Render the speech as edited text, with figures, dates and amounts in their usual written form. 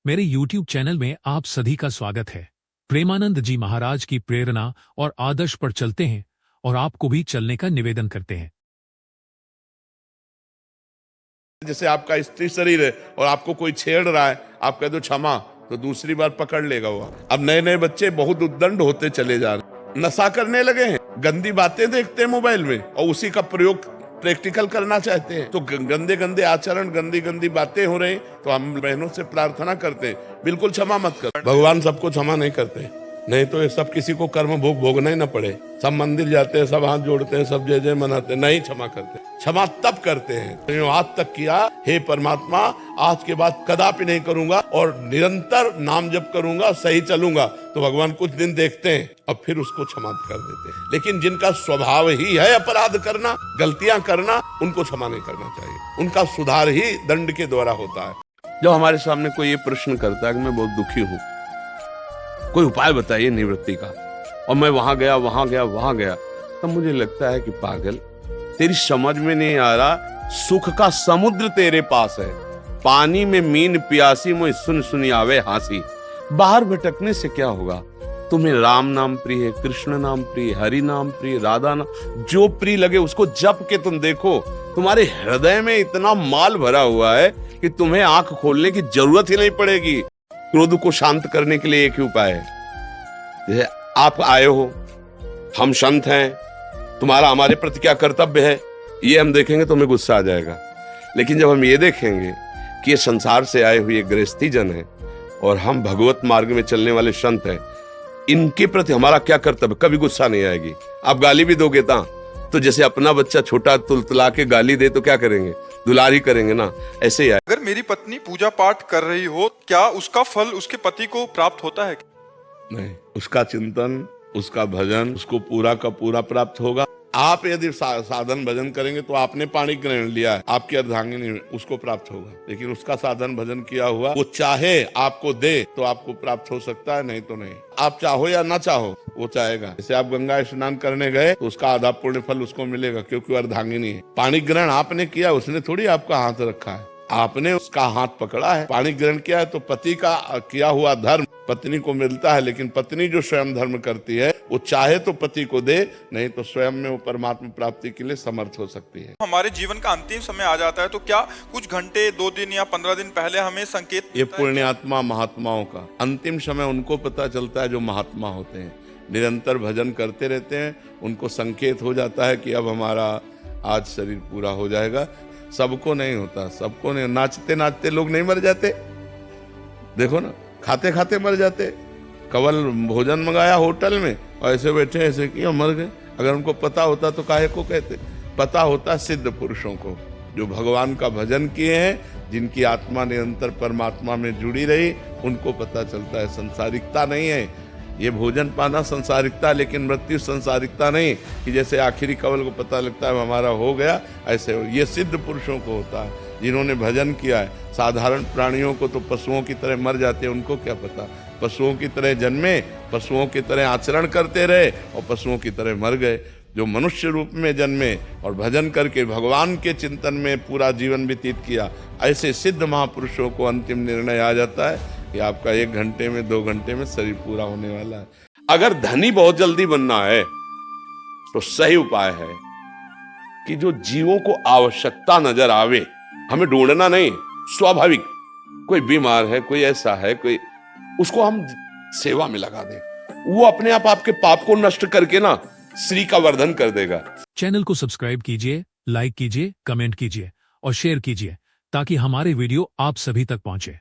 मेरे YouTube channel में आप सभी का स्वागत है। प्रेमानंद जी महाराज की प्रेरणा और आदर्श पर चलते हैं और आपको भी चलने का निवेदन करते हैं। जैसे आपका स्त्री शरीर है और आपको कोई छेड़ रहा है, आप कह दो क्षमा, तो दूसरी बार पकड़ लेगा वो। अब नए नए बच्चे बहुत उद्दंड होते चले जा रहे, नशा करने लगे हैं, गंदी बातें देखते हैं मोबाइल में और उसी का प्रयोग प्रैक्टिकल करना चाहते हैं। तो गंदे गंदे आचरण, गंदी गंदी बातें हो रही, तो हम बहनों से प्रार्थना करते हैं, बिल्कुल क्षमा मत कर। भगवान सबको क्षमा नहीं करते, नहीं तो ये सब किसी को कर्म भोग भोगना ही ना पड़े। सब मंदिर जाते हैं, सब हाथ जोड़ते हैं, सब जय जय मनाते हैं, नहीं क्षमा करते। क्षमा तब करते हैं आज तक किया, हे परमात्मा आज के बाद कदापि नहीं करूंगा और निरंतर नाम जप करूंगा, सही चलूंगा, तो भगवान कुछ दिन देखते हैं और फिर उसको क्षमा कर देते हैं। लेकिन जिनका स्वभाव ही है अपराध करना, गलतियां करना, उनको क्षमा नहीं करना चाहिए। उनका सुधार ही दंड के द्वारा होता है। जब हमारे सामने कोई ये प्रश्न करता है कि मैं बहुत दुखी हूँ, कोई उपाय बताइए निवृत्ति का, और मैं वहां गया, तब मुझे लगता है कि पागल, तेरी समझ में नहीं आ रहा, सुख का समुद्र तेरे पास है, पानी में मीन प्यासी, मुझे सुन सुनी आवे हासी। बाहर भटकने से क्या होगा? तुम्हें राम नाम प्रिय है, कृष्ण नाम प्रिय, हरि नाम प्रिय, राधा नाम, जो प्रिय लगे उसको जप के तुम देखो। तुम्हारे हृदय में इतना माल भरा हुआ है कि तुम्हें आंख खोलने की जरूरत ही नहीं पड़ेगी। क्रोध को शांत करने के लिए एक ही उपाय है। जैसे आप आए हो, हम संत हैं, तुम्हारा हमारे प्रति क्या कर्तव्य है, ये हम देखेंगे तो हमें गुस्सा आ जाएगा। लेकिन जब हम ये देखेंगे कि ये संसार से आए हुए गृहस्थी जन है और हम भगवत मार्ग में चलने वाले संत हैं, इनके प्रति हमारा क्या कर्तव्य, कभी गुस्सा नहीं आएगी। आप गाली भी दोगे तो जैसे अपना बच्चा छोटा तुलतुला के गाली दे तो क्या करेंगे, दुलार ही करेंगे ना, ऐसे ही आए। अगर मेरी पत्नी पूजा पाठ कर रही हो, क्या उसका फल उसके पति को प्राप्त होता है? नहीं, उसका चिंतन, उसका भजन उसको पूरा का पूरा प्राप्त होगा। आप यदि साधन भजन करेंगे तो आपने पाणी ग्रहण लिया है, आपकी अर्धांगिनी उसको प्राप्त होगा। लेकिन उसका साधन भजन किया हुआ, वो चाहे आपको दे तो आपको प्राप्त हो सकता है, नहीं तो नहीं। आप चाहो या ना चाहो, वो चाहेगा। जैसे आप गंगा स्नान करने गए तो उसका आधा पुण्य फल उसको मिलेगा, क्योंकि अर्धांगिनी है। पाणी ग्रहण आपने किया, उसने थोड़ी आपका हाथ रखा है, आपने उसका हाथ पकड़ा है। पाणी ग्रहण किया है तो पति का किया हुआ धर्म पत्नी को मिलता है। लेकिन पत्नी जो स्वयं धर्म करती है, वो चाहे तो पति को दे, नहीं तो स्वयं में वो परमात्मा प्राप्ति के लिए समर्थ हो सकती है। हमारे जीवन का अंतिम समय आ जाता है, तो क्या कुछ घंटे, 2 दिन या 15 दिन पहले हमें संकेत? ये पुण्यात्मा महात्माओं का अंतिम समय उनको पता चलता है, जो महात्मा होते हैं, निरंतर भजन करते रहते हैं, उनको संकेत हो जाता है कि अब हमारा आज शरीर पूरा हो जाएगा। सबको नहीं होता, सबको नहीं। नाचते नाचते लोग नहीं मर जाते, देखो ना, खाते खाते मर जाते। कवल भोजन मंगाया होटल में और ऐसे बैठे ऐसे किया, मर गए। अगर उनको पता होता तो काहे को कहते? पता होता सिद्ध पुरुषों को, जो भगवान का भजन किए हैं, जिनकी आत्मा निरंतर परमात्मा में जुड़ी रही, उनको पता चलता है संसारिकता नहीं है। ये भोजन पाना संसारिकता, लेकिन मृत्यु संसारिकता नहीं, कि जैसे आखिरी कवल को पता लगता है हमारा हो गया, ऐसे हो। ये सिद्ध पुरुषों को होता है, जिन्होंने भजन किया है। साधारण प्राणियों को तो पशुओं की तरह मर जाते हैं, उनको क्या पता। पशुओं की तरह जन्मे, पशुओं की तरह आचरण करते रहे और पशुओं की तरह मर गए। जो मनुष्य रूप में जन्मे और भजन करके भगवान के चिंतन में पूरा जीवन व्यतीत किया, ऐसे सिद्ध महापुरुषों को अंतिम निर्णय आ जाता है कि आपका 1 घंटे में, 2 घंटे में शरीर पूरा होने वाला है। अगर धनी बहुत जल्दी बनना है तो सही उपाय है कि जो जीवों को आवश्यकता नजर आवे, हमें ढूंढना नहीं, स्वाभाविक कोई बीमार है, कोई ऐसा है, कोई, उसको हम सेवा में लगा दें, वो अपने आप आपके पाप को नष्ट करके ना श्री का वर्धन कर देगा। चैनल को सब्सक्राइब कीजिए, लाइक कीजिए, कमेंट कीजिए और शेयर कीजिए, ताकि हमारे वीडियो आप सभी तक पहुंचे।